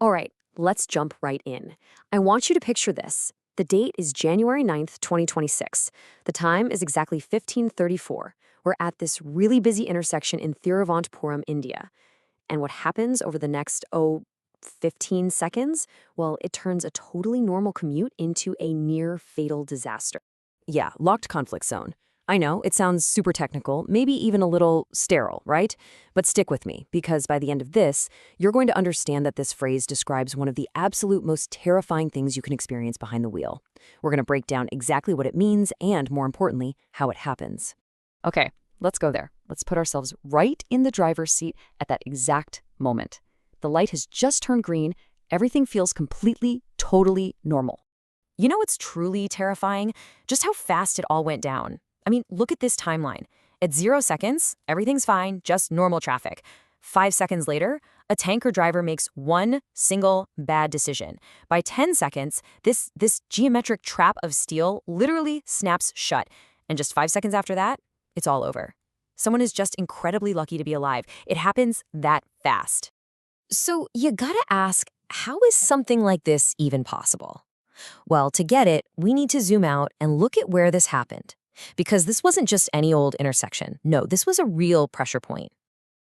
All right, let's jump right in. I want you to picture this. The date is January 9th, 2026. The time is exactly 15:34. We're at this really busy intersection in Thiruvananthapuram, India. And what happens over the next, 15 seconds? Well, it turns a totally normal commute into a near fatal disaster. Yeah, locked conflict zone. I know, it sounds super technical, maybe even a little sterile, right? But stick with me, because by the end of this, you're going to understand that this phrase describes one of the absolute most terrifying things you can experience behind the wheel. We're going to break down exactly what it means and, more importantly, how it happens. Okay, let's go there. Let's put ourselves right in the driver's seat at that exact moment. The light has just turned green. Everything feels completely, totally normal. You know what's truly terrifying? Just how fast it all went down. I mean, look at this timeline. At 0 seconds, everything's fine, just normal traffic. 5 seconds later, a tanker driver makes one single bad decision. By 10 seconds, this geometric trap of steel literally snaps shut. And just 5 seconds after that, it's all over. Someone is just incredibly lucky to be alive. It happens that fast. So you gotta ask, how is something like this even possible? Well, to get it, we need to zoom out and look at where this happened. Because this wasn't just any old intersection. No, this was a real pressure point.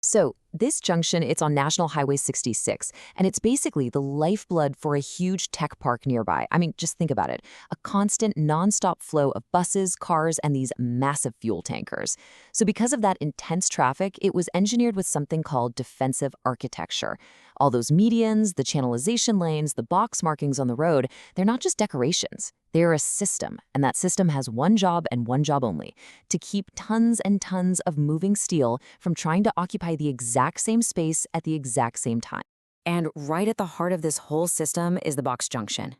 So this junction, it's on National Highway 66, and it's basically the lifeblood for a huge tech park nearby. I mean, just think about it. A constant, nonstop flow of buses, cars, and these massive fuel tankers. So because of that intense traffic, it was engineered with something called defensive architecture. All those medians, the channelization lanes, the box markings on the road, they're not just decorations. They're a system, and that system has one job and one job only: to keep tons and tons of moving steel from trying to occupy the exact same space at the exact same time. And right at the heart of this whole system is the box junction.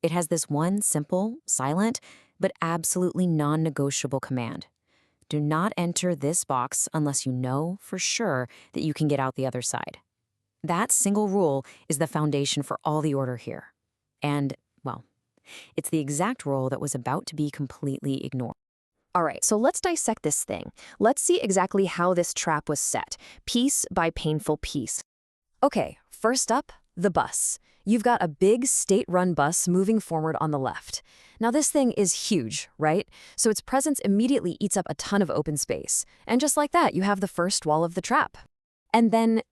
It has this one simple, silent, but absolutely non-negotiable command. Do not enter this box unless you know for sure that you can get out the other side. That single rule is the foundation for all the order here. And, well, it's the exact rule that was about to be completely ignored. All right, so let's dissect this thing. Let's see exactly how this trap was set, piece by painful piece. Okay, first up, the bus. You've got a big state-run bus moving forward on the left. Now this thing is huge, right? So its presence immediately eats up a ton of open space. And just like that, you have the first wall of the trap. And then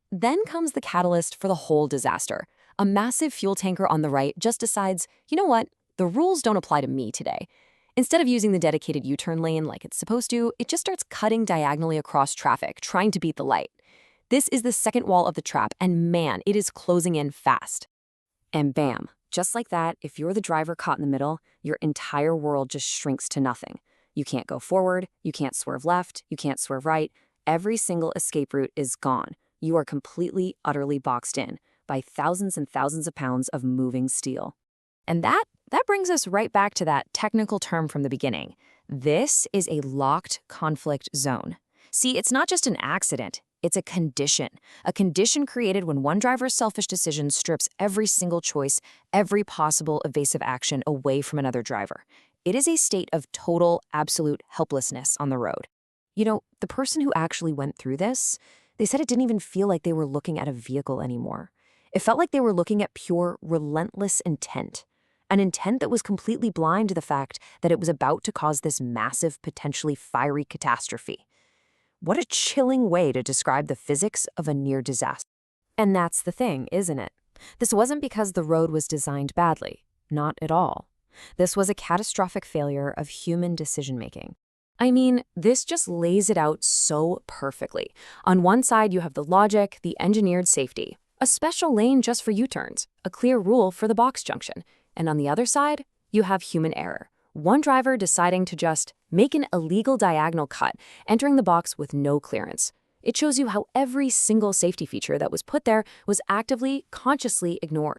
comes the catalyst for the whole disaster. A massive fuel tanker on the right just decides, you know what, the rules don't apply to me today. Instead of using the dedicated U-turn lane like it's supposed to, it just starts cutting diagonally across traffic, trying to beat the light. This is the second wall of the trap, and man, it is closing in fast. And bam, just like that, if you're the driver caught in the middle, your entire world just shrinks to nothing. You can't go forward, you can't swerve left, you can't swerve right. Every single escape route is gone. You are completely, utterly boxed in by thousands and thousands of pounds of moving steel. And that brings us right back to that technical term from the beginning. This is a locked conflict zone. See, it's not just an accident, it's a condition created when one driver's selfish decision strips every single choice, every possible evasive action away from another driver. It is a state of total, absolute helplessness on the road. You know, the person who actually went through this, they said it didn't even feel like they were looking at a vehicle anymore. It felt like they were looking at pure, relentless intent. An intent that was completely blind to the fact that it was about to cause this massive, potentially fiery catastrophe. What a chilling way to describe the physics of a near disaster. And that's the thing, isn't it? This wasn't because the road was designed badly. Not at all. This was a catastrophic failure of human decision-making. I mean, this just lays it out so perfectly. On one side, you have the logic, the engineered safety, a special lane just for U-turns, a clear rule for the box junction. And on the other side, you have human error. One driver deciding to just make an illegal diagonal cut, entering the box with no clearance. It shows you how every single safety feature that was put there was actively, consciously ignored.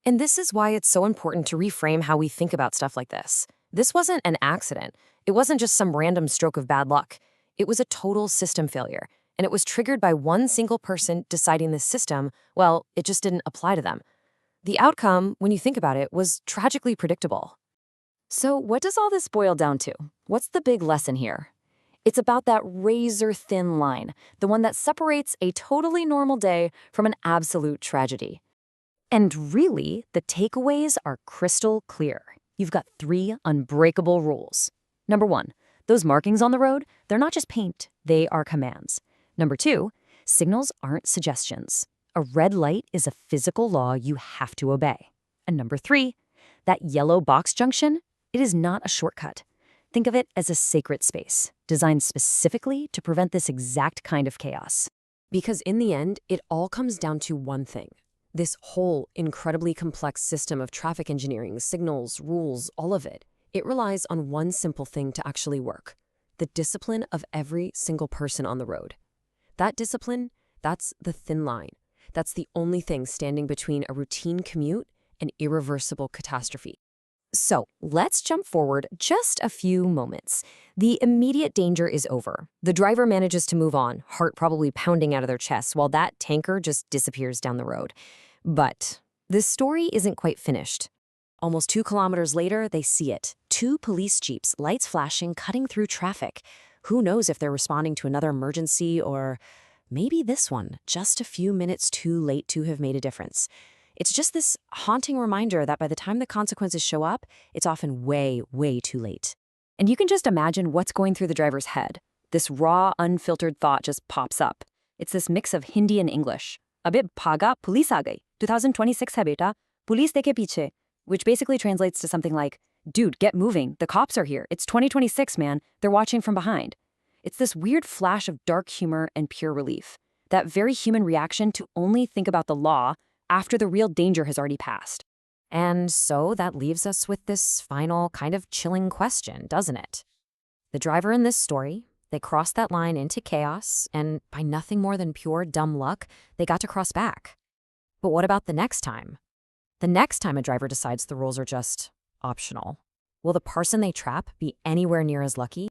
And this is why it's so important to reframe how we think about stuff like this. This wasn't an accident. It wasn't just some random stroke of bad luck. It was a total system failure. And it was triggered by one single person deciding the system, well, it just didn't apply to them. The outcome, when you think about it, was tragically predictable. So what does all this boil down to? What's the big lesson here? It's about that razor-thin line, the one that separates a totally normal day from an absolute tragedy. And really, the takeaways are crystal clear. You've got 3 unbreakable rules. Number 1, those markings on the road, they're not just paint, they are commands. Number 2, signals aren't suggestions. A red light is a physical law you have to obey. And number 3, that yellow box junction, it is not a shortcut. Think of it as a sacred space, designed specifically to prevent this exact kind of chaos. Because in the end, it all comes down to one thing. This whole incredibly complex system of traffic engineering, signals, rules, all of it, it relies on one simple thing to actually work: the discipline of every single person on the road. That discipline, that's the thin line. That's the only thing standing between a routine commute and irreversible catastrophe. So let's jump forward just a few moments. The immediate danger is over. The driver manages to move on, heart probably pounding out of their chest, while that tanker just disappears down the road. But this story isn't quite finished. Almost 2 kilometers later, they see it. 2 police jeeps, lights flashing, cutting through traffic. Who knows if they're responding to another emergency, or maybe this one, just a few minutes too late to have made a difference. It's just this haunting reminder that by the time the consequences show up, it's often way, way too late. And you can just imagine what's going through the driver's head. This raw, unfiltered thought just pops up. It's this mix of Hindi and English. Abhi bhaga, police aa gayi. 2026 hai beta, police dekhe piche. Which basically translates to something like, dude, get moving, the cops are here. It's 2026, man. They're watching from behind. It's this weird flash of dark humor and pure relief. That very human reaction to only think about the law after the real danger has already passed. And so that leaves us with this final kind of chilling question, doesn't it? The driver in this story, they crossed that line into chaos, and by nothing more than pure dumb luck, they got to cross back. But what about the next time? The next time a driver decides the rules are just optional, will the person they trap be anywhere near as lucky?